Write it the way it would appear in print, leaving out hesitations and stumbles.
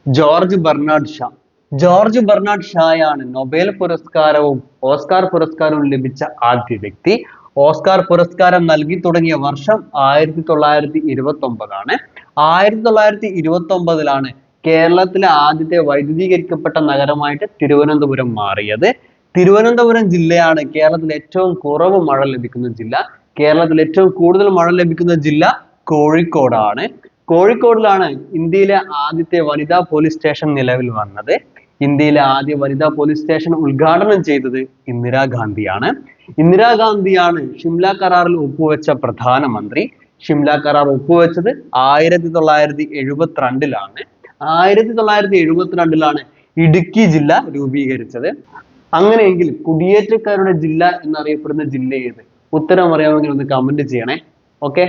George Bernard Shaw. George Bernard ഷായാണ് Nobel പുരസ്കാരവും Oscar പുരസ്കാരവും ലഭിച്ച ആദ്യ വ്യക്തി. ഓസ്കാർ പുരസ്കാരം നൽകി തുടങ്ങിയ വർഷം 1929 ആണ്. 1929 കേരളത്തിലെ ആദ്യത്തെ വൈദ്യുതീകരിക്കപ്പെട്ട നഗരമായിട്ട് തിരുവനന്തപുരം മാറിയത്. തിരുവനന്തപുരം ജില്ലയാണ് കേരളത്തിൽ ഏറ്റവും കുറവ് മഴ ലഭിക്കുന്ന ജില്ല. കേരളത്തിൽ ഏറ്റവും കൂടുതൽ മഴ ലഭിക്കുന്ന ജില്ല കോഴിക്കോടാണ്. കോഴിക്കോടിലാണ് ഇന്ത്യയിലെ ആദ്യത്തെ വനിതാ പോലീസ് സ്റ്റേഷൻ നിലവിൽ വന്നത്. ഇന്ത്യയിലെ ആദ്യ വനിതാ പോലീസ് സ്റ്റേഷൻ ഉദ്ഘാടനം ചെയ്തത് ഇന്ദിരാഗാന്ധിയാണ്. ഇന്ദിരാഗാന്ധിയാണ് ഷിംല കരാറിൽ ഒപ്പുവെച്ച പ്രധാനമന്ത്രി. ഷിംല കരാർ ഒപ്പുവെച്ചത് 1972 1972 ഇടുക്കി ജില്ല രൂപീകരിച്ചത്. അങ്ങനെയെങ്കിൽ കുടിയേറ്റക്കാരുടെ ജില്ല എന്നറിയപ്പെടുന്ന ജില്ല ഏത്? ഉത്തരം അറിയാമെങ്കിൽ ഒന്ന് കമന്റ് ചെയ്യണേ. ഓക്കെ.